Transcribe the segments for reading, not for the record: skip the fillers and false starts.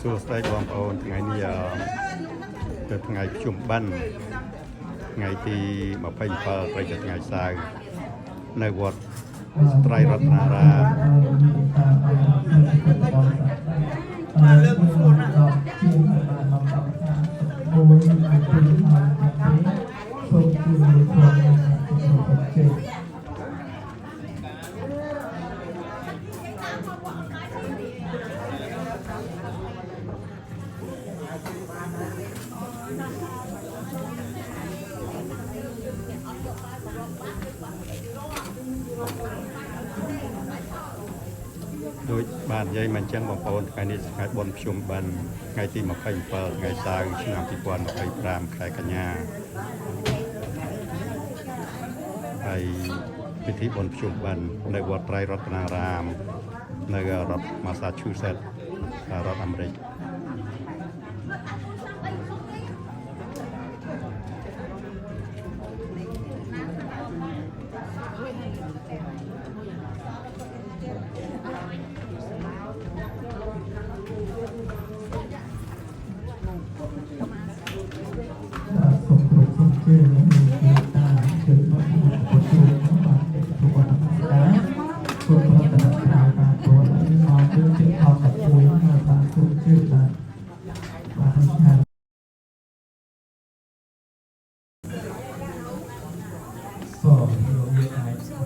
សួស្តីបងប្អូនថ្ងៃនេះគឺថ្ងៃភ្ជុំបិណ្ឌថ្ងៃទី27ប្រហែលថ្ងៃសៅរ៍នៅវត្តត្រៃរតនារាមលើកខ្លួនណាដូចបាននិយាយមកអញ្ចឹងបងប្អូនថ្ងៃនេះថ្ងៃបុណ្យភ្ជុំបិណ្ឌថ្ងៃទី27ថ្ងៃសៅរ៍ឆ្នាំ2025ខែកញ្ញាហើយពិធីបុណ្យភ្ជុំបិណ្ឌនៅវត្តត្រៃរតនារាមនៅរដ្ឋ Massachusetts រដ្ឋអាមេរិក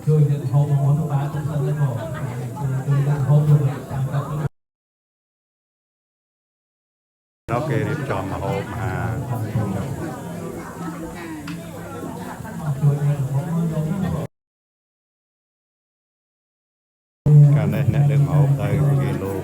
ជួយទៅហូបមកទៅបានទៅសិនទៅមកជួយទៅហូបទៅតាមកាត់ទៅដល់គេរៀបចំម្ហូបអាកាលនេះអ្នកលើកម្ហូបទៅគេលោក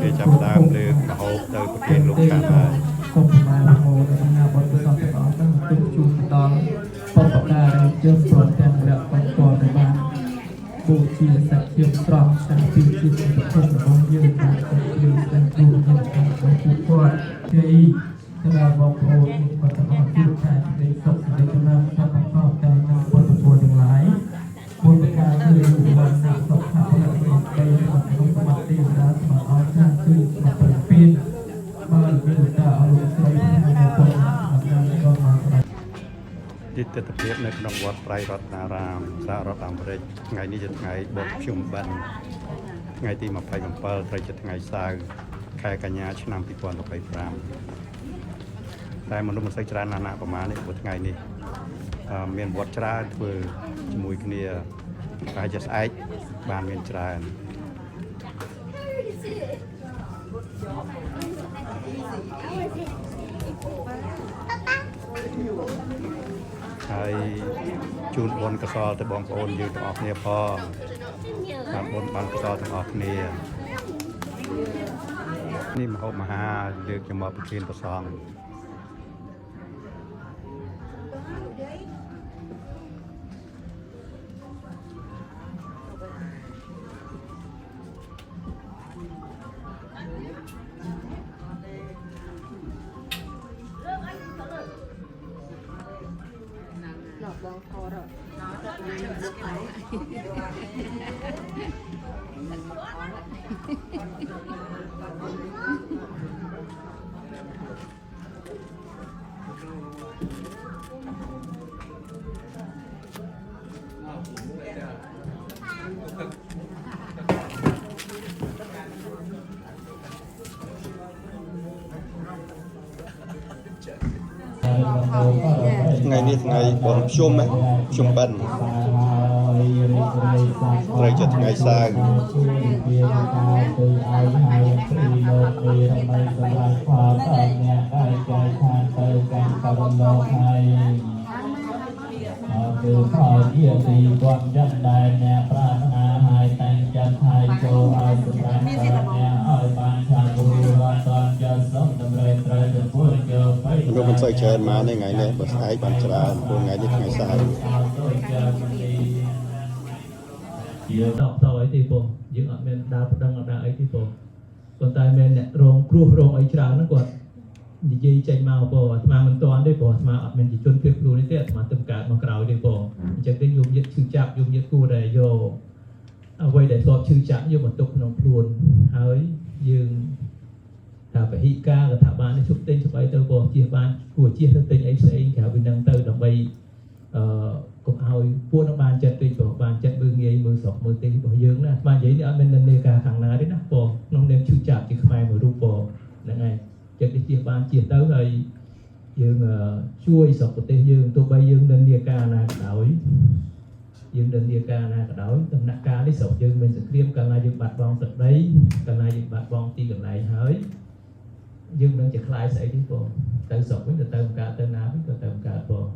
គេចាប់ដើមលើកម្ហូបទៅប្រគេនលោកខាងហើយគុំប្រមាណរហូតដល់ណាបទពិសោធន៍ទាំងអស់ហ្នឹងទុកជូនដល់បព្វការីជើងព្រមទាំងរកបន្តទៅបានបូជាសក្តិភាពស្រស់តាំងពីជាតិប្រភពរបស់យើងតាមទៅយើងទាំងគ្រូទាំងអង្គពួកគាត់ជ័យសម្រាប់បងប្អូនបន្តមកជួបតែសេចក្តីសុខសេចក្តីចម្រើនសុខភាពតាមនឹងពុទ្ធពលទាំងឡាយបុព្វការីបានសុខភាពផលិតបីក្នុងសមត្ថភាពដល់សម្រាប់អស់ខាងគឺសម្រាប់ពីបានមានតាអរស្រីក្នុងពលក៏មកទិដ្ឋភាពនៅក្នុងវត្តត្រៃរតនារាមសហរដ្ឋអាមេរិកថ្ងៃនេះជាថ្ងៃបុណ្យភ្ជុំបិណ្ឌថ្ងៃទី27ត្រូវជាថ្ងៃសៅរ៍ខែកញ្ញាឆ្នាំ2025តែមនុស្សមិនសូវច្រើនណាស់ប្រហែលនេះព្រោះថ្ងៃនេះមានវត្តច្រើនធ្វើជាមួយគ្នាប្រហែលជាស្អែកបានមានច្រើនហើយជូនបុណ្យកុសលទៅបងប្អូនយើងទាំងអស់គ្នាផងតាមបុណ្យបានកុសលទាំងអស់គ្នានេះមហោបមហាលើកយកមកប្រគេនព្រះសង្ឃបងខរថ្ងៃនេះថ្ងៃបុណ្យភ្ជុំភ្ជុំបិណ្ឌត្រូវជាថ្ងៃសៅរ៍គឺផលជាទីគាត់យ៉ាងដែរអ្នកប្រាថ្នាឲ្យតែងចិត្តឲ្យចូលឲ្យសម្រាប់កើតអ្នកឲ្យបានខាងរួចរាល់តនចិត្តសុំតម្រេត្រូវទៅពុទ្ធយកបិមនុស្សមិនសូវច្រើនមកទេថ្ងៃនេះបើស្អែកបានច្រើនព្រោះថ្ងៃនេះថ្ងៃសៅរ៍ជាតបតអីទេបងយើងអត់មានដើរប្តឹងអត់ដើរអីទេបងប៉ុន្តែមានអ្នករងគ្រោះរងអីច្រើនហ្នឹងគាត់និយាយចេញមកបងអាត្មាមិនទាន់ទេបងអាត្មាអត់មានជាជនភៀសខ្លួននេះទេអាត្មាទៅកើតមកក្រោយទេបងអញ្ចឹងទេយមញាតឈឺចាប់យមញាត អ្វីដែលធ្លាប់ឈឺចាប់យកបន្ទុកក្នុងខ្លួនហើយយើងថាពហិការក៏ថាបានជប់ទិញស្បៃទៅបងជិះបានគួរជិះទៅទិញអីផ្សេងក្រៅពីនឹងទៅដើម្បីកុំឲ្យពួកនឹងបានចិត្តពេកព្រោះបានចិត្តមើងងាយមើលស្រុកមើលទីរបស់យើងណាស្មាននិយាយនេះអត់មាននិន្នាការខាងណាទេណាបងក្នុងនាមឈឺចាប់ជាខ្មែរមួយរូបបងហ្នឹងហើយចិត្តនេះជិះបានជិះទៅហើយយើងជួយស្រុកប្រទេសយើងទោះបីយើងនិន្នាការណាក៏ដោយយើងនិន្នាការណាក៏ដោយដំណាក់កាលនេះស្រុកយើងមានសង្គ្រាមកាលណាយើងបាត់បង់ទឹកដីកាលណាយើងបាត់បង់ទីកន្លែងហើយយើងនឹងជាខ្លាយស្អីទេបងទៅស្រុកវិញទៅកើតទៅណាវិញក៏ទៅកើតបង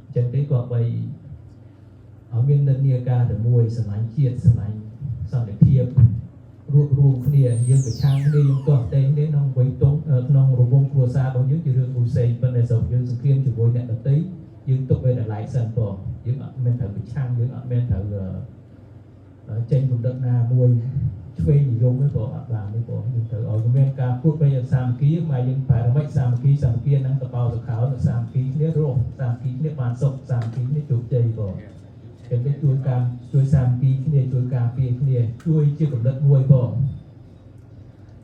អញ្ចឹងទេក៏បីឲ្យមាននិន្នាការតែមួយស្រឡាញ់ជាតិស្រឡាញ់សន្តិភាពរួបរวมគ្នាយើងប្រឆាំងគ្នាយើងទាស់តែងគ្នាក្នុងវ័យតុងក្នុងរង្វង់គ្រួសាររបស់យើងជារឿងមួយផ្សេងប៉ុន្តែស្រុកយើងសង្គ្រាមជាមួយអ្នកដទៃយើងទុកវាតម្លៃសិនបងយើងអត់មានត្រូវប្រឆាំងយើងអត់មានត្រូវចេញគំនិតណាមួយឆ្វេងនិយមទេបងអត់បានទេបងយើងត្រូវឲ្យមានការพูดពីសាមគ្គីមកយើងប្រែរំមិចសាមគ្គីហ្នឹងតបោសខោសាមគ្គីគ្នារស់សាមគ្គីគ្នាបានសុខសាមគ្គីគ្នាជោគជ័យបងគេជួយសាមគ្គីគ្នាជួយការពារគ្នាជួយជាកម្រិតមួយបង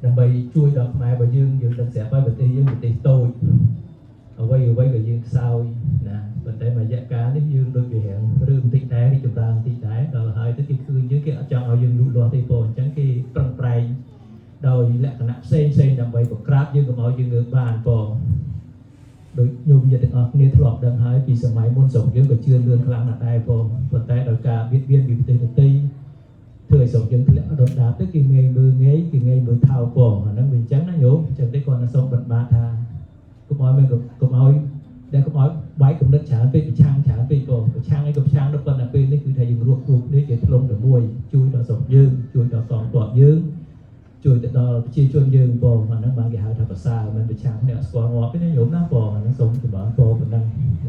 ដើម្បីជួយដល់ខ្មែររបស់យើងដឹងស្រាប់ហើយប្រទេសយើងប្រទេសតូចអ្វីក៏យើងខ្សោយណាប៉ុន្តែមួយរយៈកាលនេះយើងដូចវារឿងបន្តិចដែររីកចម្រើនបន្តិចដែរដល់ហើយទៅគេឃើញយើងគេអត់ចង់ឲ្យយើងលូតលាស់ទេបងអញ្ចឹងគេប្រឹងប្រែងដោយលក្ខណៈផ្សេងដើម្បីបង្ក្រាបយើងកុំឲ្យយើងងើបបានបងដោយញោមញាតិទាំងអស់គ្នាធ្លាប់ដឹងហើយពីសម័យមុនស្រុកយើងក៏ជឿនលឿនខ្លាំងណាស់ដែរបងប៉ុន្តែដោយការបៀតបៀនពីប្រទេសដទៃធ្វើឲ្យស្រុកយើងធ្លាក់រត់ដាបទៅគេងាយមើលថោកបងអាហ្នឹងវាអញ្ចឹងណាញោមអញ្ចឹងទេគាត់នៅសូមបិណ្ឌបាតថាកុំឲ្យបែកគំនិតច្រើនពេកប្រឆាំងច្រើនពេកបងប្រឆាំងអីក៏ប្រឆាំងដល់ប៉ុន្តែពេលនេះគឺថាយើងរួបនេះជាធ្លុំតែមួយជួយដល់ស្រុកយើងជួយដល់កងទ័ពយើងជួយទៅដល់ប្រជាជនយើងបងអាហ្នឹងបានគេហៅថាប្រសើរមិនប្រឆាំងអ្នកស្គាល់ងាប់ទេណាញោមណាបងអាហ្នឹងសូមចម្រើនបងប៉ុណ្ណឹង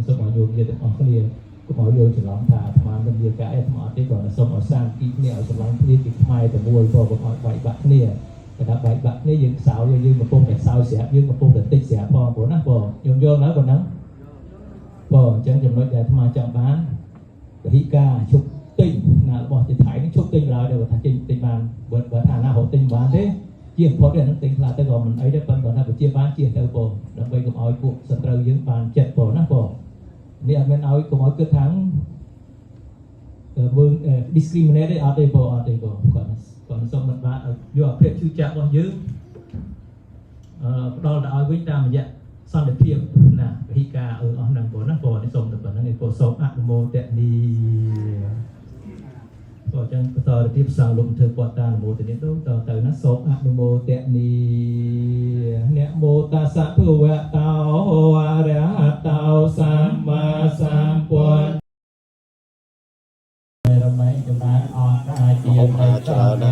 សូមឲ្យយោមយាទាំងអស់គ្នាកុំឲ្យយល់ច្រឡំថាអាត្មាមិនមានការអីអាត្មាអត់ទេគាត់សូមឲ្យសាមគ្គីគ្នាឲ្យស្រឡាញ់គ្នាជាខ្មែរតែមួយបងកុំឲ្យបែកបាក់គ្នាតែថាបែកបាក់គ្នាយើងខ្សោយយើងកំពុងតែខ្សោយស្រាប់យើងកំពុងតែតិចស្រាប់បងព្រោះណាបងខ្ញុំយល់ហើយប៉ុណ្ណឹងបងអញ្ចឹងចំណុចដែលអាត្មាចង់បានពហិការជប់ទិញណារបស់ទីថៃនេះជប់ទិញឡើយដែលថាចេញទិញបានបើថាណារត់ទិញបានទេជាផុតទេហ្នឹងទិញខ្លះទៅក៏មិនអីទេប៉ុន្តែថាប្រជាបានជាទៅបងដើម្បីកុំឲ្យពួកសត្រូវយើងបានចិត្តបងណាបងនេះអត់មានឲ្យកុំឲ្យគិតថាមើល discriminate ទេអត់ទេបងគាត់សូមមិនបានឲ្យយកអភិបជឿចាក់របស់យើងផ្ដល់ទៅឲ្យវិញតាមរយៈសន្តិភាពណាវិធីការអស់ហ្នឹងបងណាបងនេះសូមតែប៉ុណ្្នឹងឯងបងសូមអនុមោទនីបងចឹងបន្តទៅទៀតផ្សារលោកធ្វើពតតាអនុមោទនីទៅណាសូមអនុមោទនីអ្នកមោតាសៈភវតោអរហតោសម្មាសម្ពុទ្ធរំលែកចំណានអស់កាយជាច្រើន